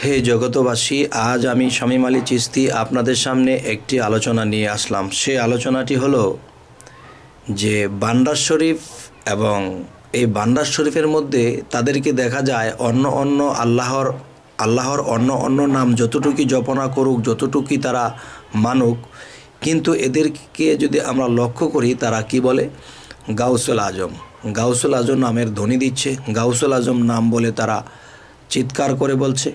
হে জগতবাসী, আজ আমি শামীম আলী চিশতি আপনাদের সামনে একটি আলোচনা নিয়ে আসলাম। সেই আলোচনাটি হলো যে বান্দার শরীফ এবং এই বান্দার শরীফের মধ্যে তাদেরকে দেখা যায় অন্য আল্লাহর অন্য নাম যতটুকু জপনা করুক, যতটুকুই তারা মানুক, কিন্তু এদেরকে যদি আমরা লক্ষ্য করি তারা কি বলে? গাউসুল আজম। গাউসুল আজম নামের ধ্বনি দিচ্ছে, গাউসুল আজম নাম বলে তারা চিৎকার করে বলছে।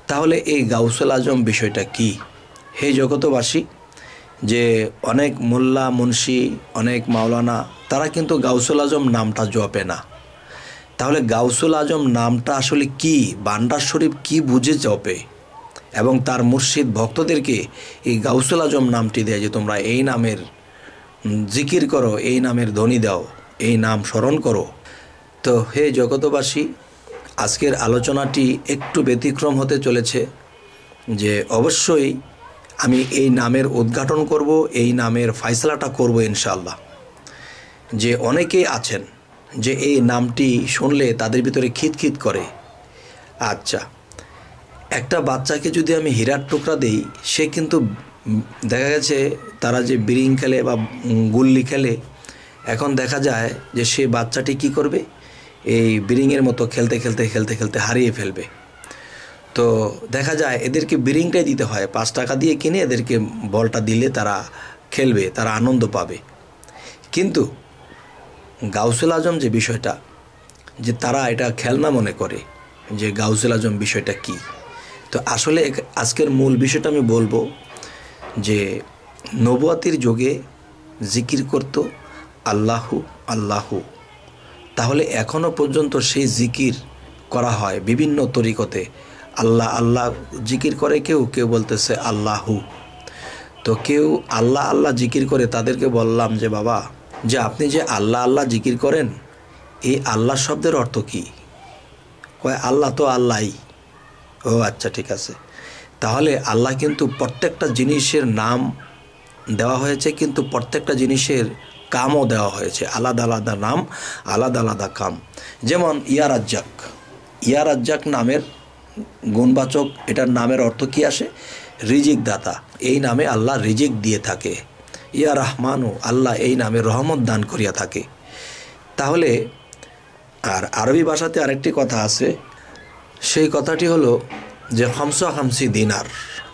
তাহলে এই গাউসুল আজম বিষয়টা কি? হে জগতবাসী, যে অনেক মোল্লা মুন্সি, অনেক মাওলানা, তারা কিন্তু গাউসুল আজম নামটা জপে না। তাহলে গাউসুল আজম নামটা আসলে কি? বান্দার শরীফ কি বুঝে জপে এবং তার মুর্শিদ ভক্তদেরকে এই গাউসুল আজম নামটি দেয় যে তোমরা এই নামের জিকির করো, এই নামের ধ্বনি দাও, এই নাম স্মরণ করো। তো হে জগতবাসী, আজকের আলোচনাটি একটু ব্যতিক্রম হতে চলেছে, যে অবশ্যই আমি এই নামের উদ্ঘাটন করব, এই নামের ফয়সালাটা করব ইনশাআল্লাহ। যে অনেকেই আছেন যে এই নামটি শুনলে তাদের ভিতরে খিতখিত করে। আচ্ছা, একটা বাচ্চাকে যদি আমি হীরার টুকরা দেই, সে কিন্তু দেখা গেছে তারা যে বিরিং খেলে বা গুল্লি খেলে, এখন দেখা যায় যে সে বাচ্চাটি কি করবে? এই বিরিংয়ের মতো খেলতে খেলতে খেলতে খেলতে হারিয়ে ফেলবে। তো দেখা যায় এদেরকে বিরিংটাই দিতে হয়, 5 টাকা দিয়ে কিনে এদেরকে বলটা দিলে তারা খেলবে, তারা আনন্দ পাবে। কিন্তু গাউসুল আজম যে বিষয়টা, যে তারা এটা খেলনা মনে করে, যে গাউসুল আজম বিষয়টা কি। তো আসলে আজকের মূল বিষয়টা আমি বলবো যে নবুয়াতির যুগে জিকির করত আল্লাহু আল্লাহু, তাহলে এখনও পর্যন্ত সেই জিকির করা হয় বিভিন্ন তরিকতে। আল্লাহ আল্লাহ জিকির করে কেউ বলতেছে আল্লাহু। তো কেউ আল্লাহ আল্লাহ জিকির করে, তাদেরকে বললাম যে বাবা, যে আপনি যে আল্লাহ আল্লাহ জিকির করেন, এই আল্লাহ শব্দের অর্থ কি? কয় আল্লাহ তো আল্লাহই। ও আচ্ছা, ঠিক আছে। তাহলে আল্লাহ কিন্তু প্রত্যেকটা জিনিসের নাম দেওয়া হয়েছে, কিন্তু প্রত্যেকটা জিনিসের কামও দেওয়া হয়েছে, আলাদা আলাদা নাম, আলাদা আলাদা কাম। যেমন ইয়া রাজ্জাক নামের গুণবাচক, এটার নামের অর্থ কি আসে? রিজিক দাতা। এই নামে আল্লাহ রিজিক দিয়ে থাকে। ইয়া রহমানু, আল্লাহ এই নামে রহমত দান করিয়া থাকে। তাহলে আর আরবি ভাষাতে আরেকটি কথা আছে, সেই কথাটি হলো যে খামসি দিনার।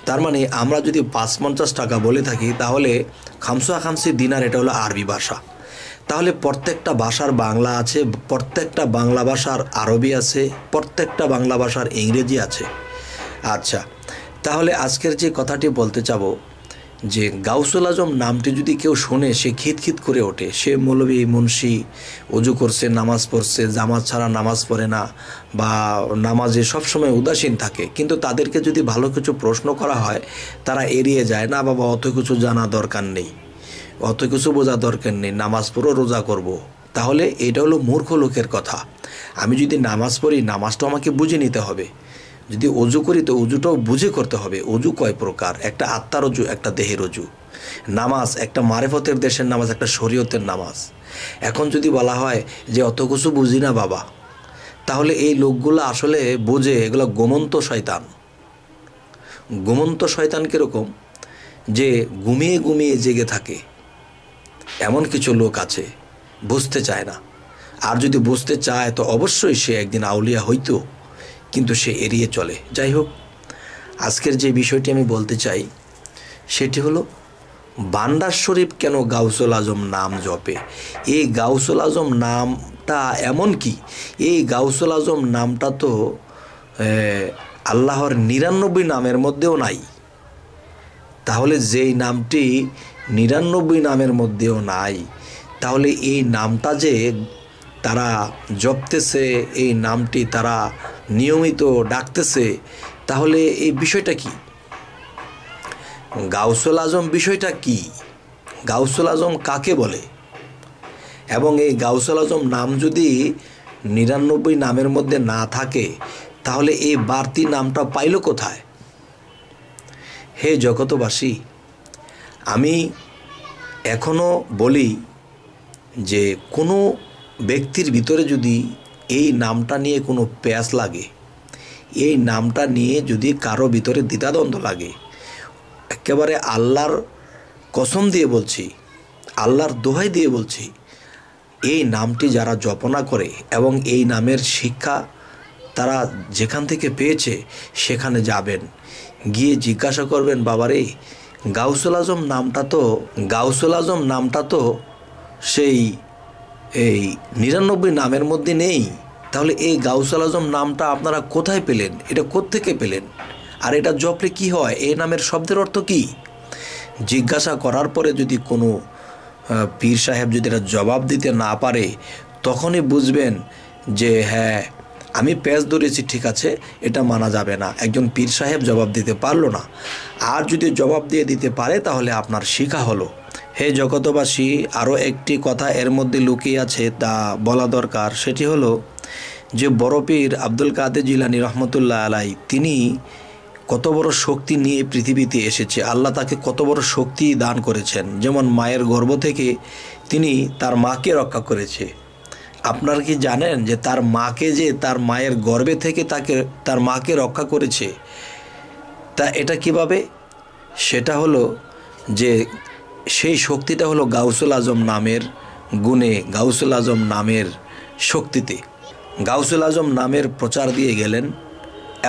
তার মানে আমরা যদি ৫৫ টাকা বলে থাকি, তাহলে খামসি দিনার, এটা হলো আরবি ভাষা। তাহলে প্রত্যেকটা ভাষার বাংলা আছে, প্রত্যেকটা বাংলা ভাষার আরবি আছে, প্রত্যেকটা বাংলা ভাষার ইংরেজি আছে। আচ্ছা, তাহলে আজকের যে কথাটি বলতে চাবো, যে গাউসুল আজম নামটি যদি কেউ শোনে, সে খিতখিত করে ওঠে। সে মৌলবি মুন্সি, অজু করছে, নামাজ পড়ছে, জামাত ছাড়া নামাজ পড়ে না, বা নামাজে সবসময় উদাসীন থাকে, কিন্তু তাদেরকে যদি ভালো কিছু প্রশ্ন করা হয়, তারা এড়িয়ে যায়। না বাবা, অত কিছু জানা দরকার নেই, অত কিছু বোঝা দরকার নেই, নামাজ পড়ো, রোজা করব। তাহলে এটা হলো মূর্খ লোকের কথা। আমি যদি নামাজ পড়ি, নামাজটা আমাকে বুঝে নিতে হবে। যদি অজু করি, তো অজুটাও বুঝে করতে হবে। অজু কয় প্রকার? একটা আত্মার অজু, একটা দেহের অজু। নামাজ একটা মারেফতের দেশের নামাজ, একটা শরীয়তের নামাজ। এখন যদি বলা হয় যে অত কিছু বুঝি না বাবা, তাহলে এই লোকগুলো আসলে বোঝে, এগুলো গোমন্ত শয়তান। গোমন্ত শয়তান কীরকম? যে ঘুমিয়ে ঘুমিয়ে জেগে থাকে। এমন কিছু লোক আছে, বুঝতে চায় না। আর যদি বুঝতে চায়, তো অবশ্যই সে একদিন আউলিয়া হইতো, কিন্তু সে এড়িয়ে চলে। যাই হোক, আজকের যে বিষয়টি আমি বলতে চাই, সেটি হলো বান্দার শরীফ কেন গাউসুল আজম নাম জপে। এই গাউসুল আজম নামটা এমন কি, এই গাউসুল আজম নামটা তো আল্লাহর ৯৯ নামের মধ্যেও নাই। তাহলে যেই নামটি ৯৯ নামের মধ্যেও নাই, তাহলে এই নামটা যে তারা জপতেছে, এই নামটি তারা নিয়মিত ডাকতেছে, তাহলে এই বিষয়টা কি? গাউসুল আজম বিষয়টা কি? গাউসুল আজম কাকে বলে? এবং এই গাউসুল আজম নাম যদি ৯৯ নামের মধ্যে না থাকে, তাহলে এই বাড়তি নামটা পাইল কোথায়? হে জগতবাসী, আমি এখনও বলি যে কোনো ব্যক্তির ভিতরে যদি এই নামটা নিয়ে কোনো প্যাঁচ লাগে, এই নামটা নিয়ে যদি কারো ভিতরে দ্বিধাদ্বন্দ্ব লাগে, একেবারে আল্লাহর কসম দিয়ে বলছি, আল্লাহর দোহাই দিয়ে বলছি, এই নামটি যারা জপনা করে এবং এই নামের শিক্ষা তারা যেখান থেকে পেয়েছে সেখানে যাবেন, গিয়ে জিজ্ঞাসা করবেন, বাবারে গাউসুল আজম নামটা তো সেই 99 নামের মধ্যে নেই। তাহলে এই গাউসুল আজম নামটা আপনারা কোথায় পেলেন? এটা কোত্থেকে পেলেন? আর এটা জপলে কি হয়? এই নামের শব্দের অর্থ কি? জিজ্ঞাসা করার পরে যদি কোনো পীর সাহেব যদি এটা জবাব দিতে না পারে, তখনই বুঝবেন যে হ্যাঁ, আমি পেঁচ ধরেছি, ঠিক আছে, এটা মানা যাবে না। একজন পীর সাহেব জবাব দিতে পারলো না, আর যদি জবাব দিয়ে দিতে পারে তাহলে আপনার শিখা হলো। হে জগতবাসী, আরও একটি কথা এর মধ্যে লুকিয়ে আছে, তা বলা দরকার। সেটি হলো যে বড় পীর আব্দুল কাদের জিলানী রহমতুল্লাহ আলাই, তিনি কত বড় শক্তি নিয়ে পৃথিবীতে এসেছে, আল্লাহ তাকে কত বড় শক্তি দান করেছেন। যেমন মায়ের গর্ভ থেকে তিনি তার মাকে রক্ষা করেছে। আপনারা কি জানেন যে তার মাকে, যে তার মায়ের গর্ভে থেকে তার মাকে রক্ষা করেছে? তা এটা কিভাবে? সেটা হলো যে সেই শক্তিটা হলো গাউসুল আজম নামের গুণে, গাউসুল আজম নামের শক্তিতে। গাউসুল আজম নামের প্রচার দিয়ে গেলেন।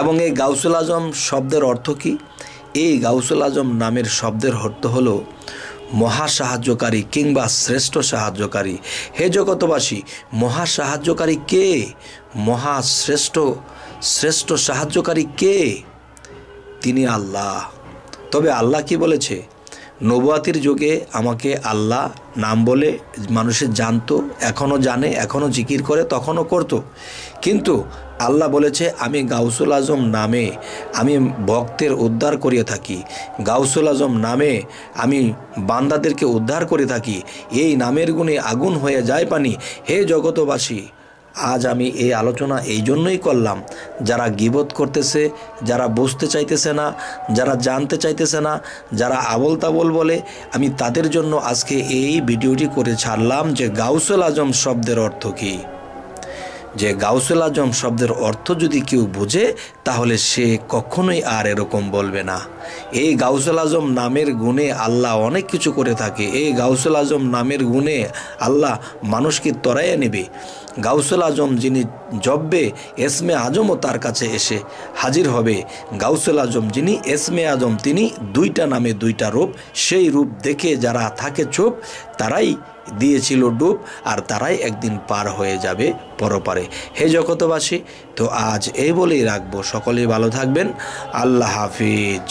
এবং এই গাউসুল আজম শব্দের অর্থ কি? এই গাউসুল আজম নামের শব্দের অর্থ হলো মহা সাহায্যকারী কিংবা শ্রেষ্ঠ সাহায্যকারী। হে জগতবাসী, মহা সাহায্যকারী কে? শ্রেষ্ঠ সাহায্যকারী কে? তিনি আল্লাহ। তবে আল্লাহ কি বলেছে? নবুয়াতির যুগে আমাকে আল্লাহ নাম বলে মানুষের জানতো, এখনও জানে, এখনও জিকির করে, তখনও করত। কিন্তু আল্লাহ বলেছে, আমি গাউসুল আজম নামে আমি ভক্তের উদ্ধার করিয়ে থাকি, গাউসুল আজম নামে আমি বান্দাদেরকে উদ্ধার করে থাকি, এই নামের গুণে আগুন হয়ে যায় পানি। হে জগতবাসী, আজ আমি এই আলোচনা এই জন্যই করলাম, যারা গীবত করতেছে, যারা বুঝতে চাইতেছে না, যারা জানতে চাইতেছে না, যারা আবল তাবল বলে, আমি তাদের জন্য আজকে এই ভিডিওটি করে ছাড়লাম যে গাউসুল আজম শব্দের অর্থ কী। যে গাউসুল আজম শব্দের অর্থ যদি কেউ বোঝে, তাহলে সে কখনোই আর এরকম বলবে না। এই গাউসুল আজম নামের গুণে আল্লাহ অনেক কিছু করে থাকে। এই গাউসুল আজম নামের গুণে আল্লাহ মানুষকে তরাইয়া নেবে। গাউসুল আজম যিনি জপবে, এসমে আজমও তার কাছে এসে হাজির হবে। গাউসুল আজম যিনি এসমে আজম, তিনি 2টা নামে 2টা রূপ। সেই রূপ দেখে যারা থাকে চুপ, তারাই দিয়েছিল ডুব, আর তারাই একদিন পার হয়ে যাবে পরপারে। হে জগতবাসী, তো আজ এই বলেই রাখবো। সকলেই ভালো থাকবেন। আল্লাহ হাফিজ।